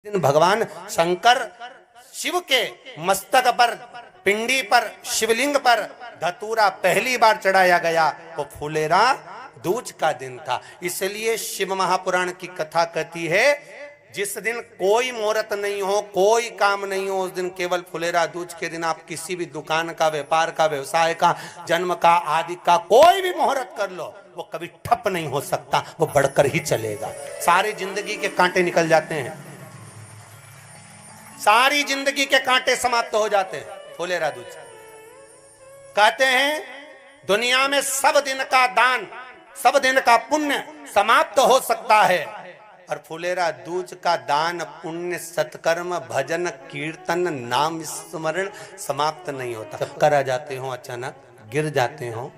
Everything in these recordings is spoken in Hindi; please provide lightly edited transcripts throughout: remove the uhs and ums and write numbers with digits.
दिन भगवान शंकर शिव के मस्तक पर, पिंडी पर, शिवलिंग पर धतूरा पहली बार चढ़ाया गया तो फुलेरा दूज का दिन था। इसलिए शिव महापुराण की कथा कहती है जिस दिन कोई मुहूर्त नहीं हो, कोई काम नहीं हो, उस दिन केवल फुलेरा दूज के दिन आप किसी भी दुकान का, व्यापार का, व्यवसाय का, जन्म का, आदि का कोई भी मुहूर्त कर लो, वो कभी ठप नहीं हो सकता, वो बढ़कर ही चलेगा। सारी जिंदगी के कांटे निकल जाते हैं, सारी जिंदगी के कांटे समाप्त हो जाते हैं फुलेरा दूज। कहते हैं दुनिया में सब दिन का दान, सब दिन का पुण्य समाप्त हो सकता है, और फुलेरा दूज का दान, पुण्य, सत्कर्म, भजन, कीर्तन, नाम स्मरण समाप्त नहीं होता। चक्कर आ जाते हो, अचानक गिर जाते हो,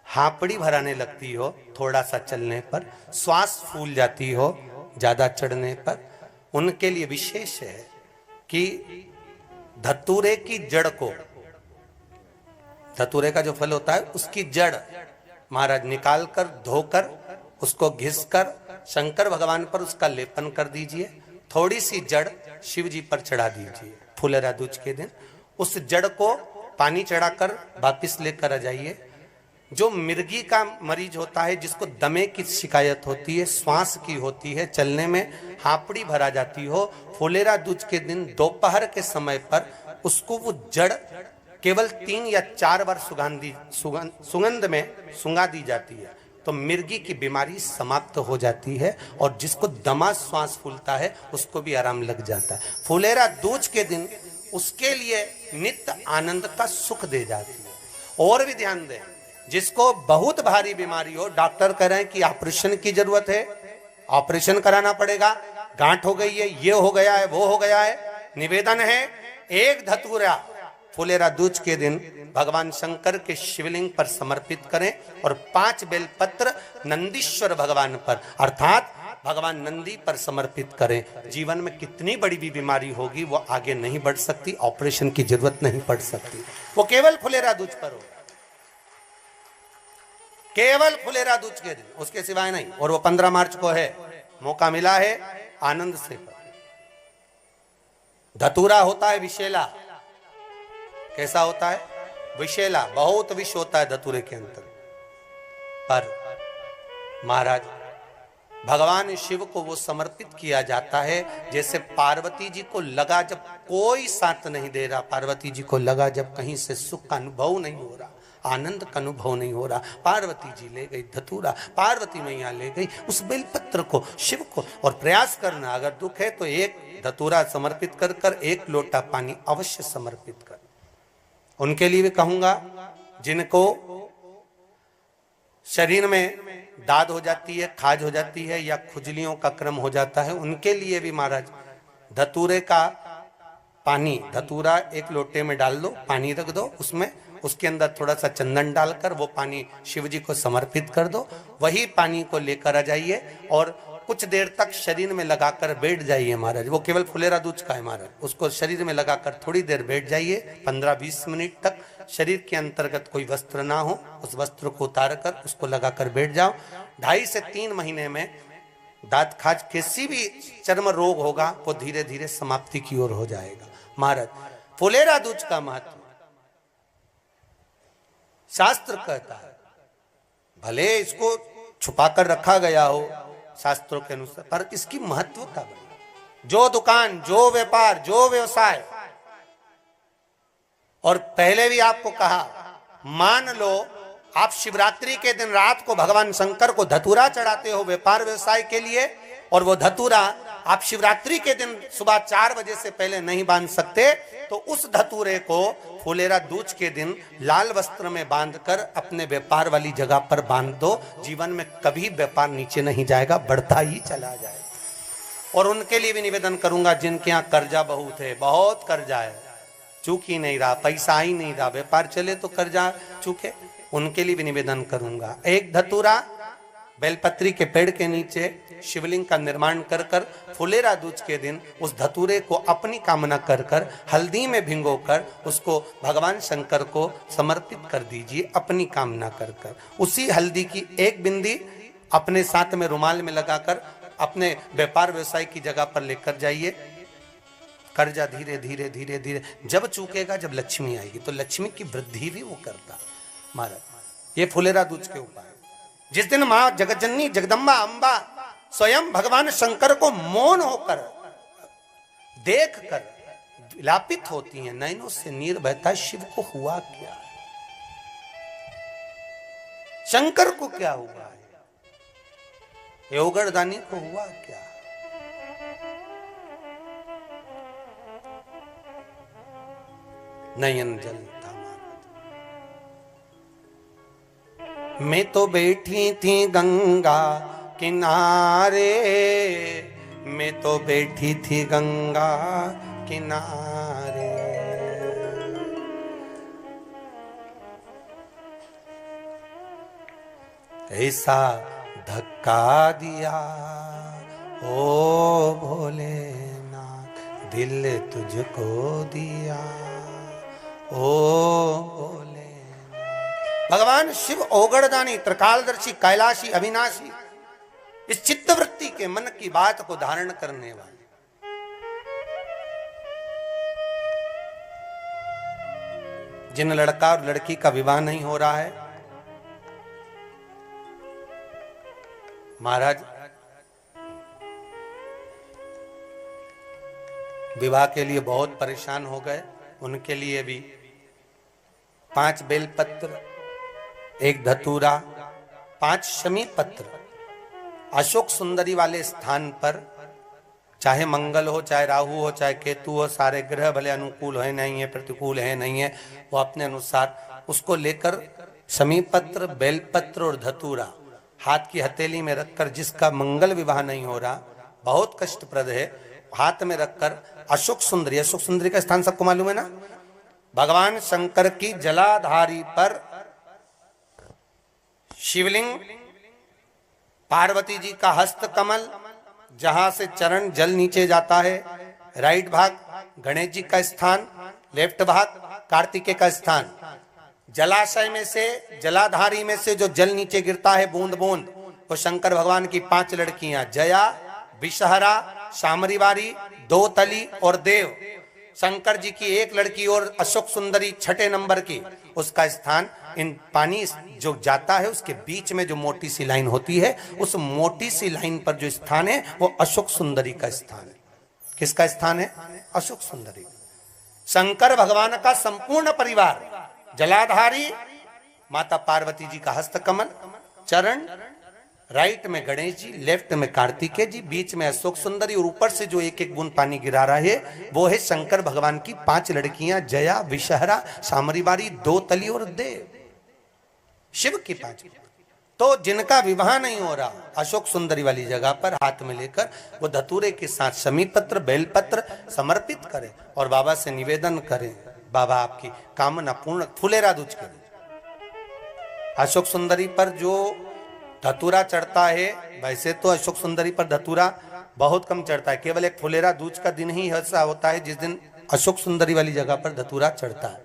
हापड़ी भराने लगती हो थोड़ा सा चलने पर, श्वास फूल जाती हो ज्यादा चढ़ने पर, उनके लिए विशेष है कि धतूरे की जड़ को, धतूरे का जो फल होता है उसकी जड़ महाराज निकाल कर, धोकर, उसको घिसकर शंकर भगवान पर उसका लेपन कर दीजिए। थोड़ी सी जड़ शिव जी पर चढ़ा दीजिए फुलेरा दूज के दिन। उस जड़ को पानी चढ़ाकर वापिस लेकर आ जाइए। जो मिर्गी का मरीज होता है, जिसको दमे की शिकायत होती है, श्वास की होती है, चलने में हापड़ी भरा जाती हो, फुलेरा दूज के दिन दोपहर के समय पर उसको वो जड़ केवल 3 या 4 बार सुगंध में सुंगा दी जाती है तो मिर्गी की बीमारी समाप्त हो जाती है, और जिसको दमा श्वास फूलता है उसको भी आराम लग जाता है। फुलेरा दूज के दिन उसके लिए नित्य आनंद का सुख दे जाती है। और भी ध्यान दें, जिसको बहुत भारी बीमारी हो, डॉक्टर कह रहे हैं कि ऑपरेशन की जरूरत है, ऑपरेशन कराना पड़ेगा, गांठ हो गई है, ये हो गया है, वो हो गया है, निवेदन है एक धतूरा फुलेरा दूज के दिन भगवान शंकर के शिवलिंग पर समर्पित करें, और 5 बेलपत्र नंदीश्वर भगवान पर अर्थात भगवान नंदी पर समर्पित करें। जीवन में कितनी बड़ी भी बीमारी होगी वो आगे नहीं बढ़ सकती, ऑपरेशन की जरूरत नहीं पड़ सकती, वो केवल फुलेरा दूज पर हो, केवल फुलेरा दूज के दिन, उसके सिवाय नहीं। और वो 15 मार्च को है, मौका मिला है, आनंद से। धतूरा होता है विशेला। कैसा होता है? विशेला, बहुत विष होता है धतूरे के अंदर। पर महाराज भगवान शिव को वो समर्पित किया जाता है जैसे पार्वती जी को लगा, जब कोई साथ नहीं दे रहा, पार्वती जी को लगा जब कहीं से सुख का अनुभव नहीं हो रहा, आनंद का अनुभव नहीं हो रहा, पार्वती जी ले गई धतूरा, पार्वती मैया ले गई उस बेलपत्र को, शिव को। और प्रयास करना, अगर दुख है तो एक धतूरा समर्पित कर कर 1 लोटा पानी अवश्य समर्पित कर। उनके लिए भी कहूंगा जिनको शरीर में दाद हो जाती है, खाज हो जाती है, या खुजलियों का क्रम हो जाता है, उनके लिए भी महाराज धतूरे का पानी, धतूरा 1 लोटे में डाल दो, पानी रख दो उसमें, उसके अंदर थोड़ा सा चंदन डालकर वो पानी शिव जी को समर्पित कर दो। वही पानी को लेकर आ जाइए और कुछ देर तक शरीर में लगाकर बैठ जाइए महाराज। वो केवल फुलेरा दूज का है महाराज, उसको शरीर में लगाकर थोड़ी देर बैठ जाइए, 15-20 मिनट तक। शरीर के अंतर्गत कोई वस्त्र ना हो, उस वस्त्र को उतार कर उसको लगाकर बैठ जाओ। 2.5 से 3 महीने में दांत खाज, किसी भी चर्म रोग होगा वो धीरे धीरे समाप्ति की ओर हो जाएगा। महाराज फुलेरा दूज का महत्व शास्त्र कहता है, भले इसको छुपा कर रखा गया हो शास्त्रों के अनुसार, पर इसकी महत्वता बड़ी। जो दुकान, जो व्यापार, जो व्यवसाय, और पहले भी आपको कहा, मान लो आप शिवरात्रि के दिन रात को भगवान शंकर को धतूरा चढ़ाते हो व्यापार व्यवसाय के लिए, और वो धतूरा आप शिवरात्रि के दिन सुबह 4 बजे से पहले नहीं बांध सकते, तो उस धतूरे को फुलेरा दूज के दिन लाल वस्त्र में बांधकर अपने व्यापार वाली जगह पर बांध दो। जीवन में कभी व्यापार नीचे नहीं जाएगा, बढ़ता ही चला जाएगा। और उनके लिए भी निवेदन करूंगा जिनके यहाँ कर्जा बहुत है, बहुत कर्जा है, चूक ही नहीं रहा, पैसा ही नहीं रहा, व्यापार चले तो कर्जा चूके, उनके लिए भी निवेदन करूंगा। 1 धतूरा बेलपत्री के पेड़ के नीचे शिवलिंग का निर्माण कर कर फुलेरा दूज के दिन उस धतूरे को अपनी कामना कर कर हल्दी में भिंगोकर उसको भगवान शंकर को समर्पित कर दीजिए अपनी कामना कर कर। उसी हल्दी की 1 बिंदी अपने साथ में रुमाल में लगाकर अपने व्यापार व्यवसाय की जगह पर लेकर जाइए। कर्जा धीरे धीरे धीरे धीरे जब चूकेगा, जब लक्ष्मी आएगी, तो लक्ष्मी की वृद्धि भी वो करता महाराज। ये फुलेरा दूज के उपाय। जिस दिन मां जगतजननी जगदम्बा अंबा स्वयं भगवान शंकर को मौन होकर देख कर विलापित होती हैं, नैनों से नीर बहता है, शिव को हुआ क्या, शंकर को क्या हुआ है, योगरदानी को हुआ क्या। नयन जलता मैं तो बैठी थी गंगा किनारे, मैं तो बैठी थी गंगा किनारे, ऐसा धक्का दिया ओ भोलेनाथ, दिल तुझको दिया ओ भोले। भगवान शिव ओगड़दानी, त्रिकालदर्शी, कैलाशी, अविनाशी, इस चित्तवृत्ति के मन की बात को धारण करने वाले। जिन लड़का और लड़की का विवाह नहीं हो रहा है, महाराज विवाह के लिए बहुत परेशान हो गए, उनके लिए भी 5 बेलपत्र, 1 धतूरा, 5 शमी पत्र अशोक सुंदरी वाले स्थान पर, चाहे मंगल हो, चाहे राहु हो, चाहे केतु हो, सारे ग्रह भले अनुकूल है नहीं है, प्रतिकूल है नहीं है, वो अपने अनुसार उसको लेकर शमी पत्र, बेलपत्र और धतूरा हाथ की हथेली में रखकर, जिसका मंगल विवाह नहीं हो रहा, बहुत कष्टप्रद है, हाथ में रखकर अशोक सुंदरी, अशोक सुंदरी का स्थान सबको मालूम है ना, भगवान शंकर की जलाधारी पर शिवलिंग, पार्वती जी का हस्त कमल, जहां से चरण जल नीचे जाता है, राइट भाग गणेश जी का स्थान, लेफ्ट भाग कार्तिकेय का स्थान, जलाशय में से, जलाधारी में से जो जल नीचे गिरता है बूंद बूंद, वो शंकर भगवान की 5 लड़कियां, जया, विषहरा, शामरीवारी, दोतली और देव। शंकर जी की 1 लड़की और अशोक सुंदरी 6ठे नंबर की, उसका स्थान, इन पानी जो जाता है उसके बीच में जो मोटी सी लाइन होती है, उस मोटी सी लाइन पर जो स्थान है वो अशोक सुंदरी का स्थान है। किसका स्थान है? अशोक सुंदरी। शंकर भगवान का संपूर्ण परिवार, जलाधारी माता पार्वती जी का हस्तकमल, चरण, राइट में गणेश जी, लेफ्ट में कार्तिकेय जी, बीच में अशोक सुंदरी, और ऊपर से जो 1-1 बूंद पानी गिरा रहा है वो है शंकर भगवान की 5 लड़कियां, जया, विषहरा, शामरीवारी, दोतली और देव। शिव की 5। तो जिनका विवाह नहीं हो रहा, अशोक सुंदरी वाली जगह पर हाथ में लेकर वो धतूरे के साथ शमी पत्र, बेलपत्र समर्पित करें और बाबा से निवेदन करें, बाबा आपकी कामना पूर्ण। फुलेरा दूज के अशोक सुंदरी पर जो धतूरा चढ़ता है, वैसे तो अशोक सुंदरी पर धतूरा बहुत कम चढ़ता है, केवल एक फुलेरा दूज का दिन ही ऐसा होता है जिस दिन अशोक सुंदरी वाली जगह पर धतूरा चढ़ता है।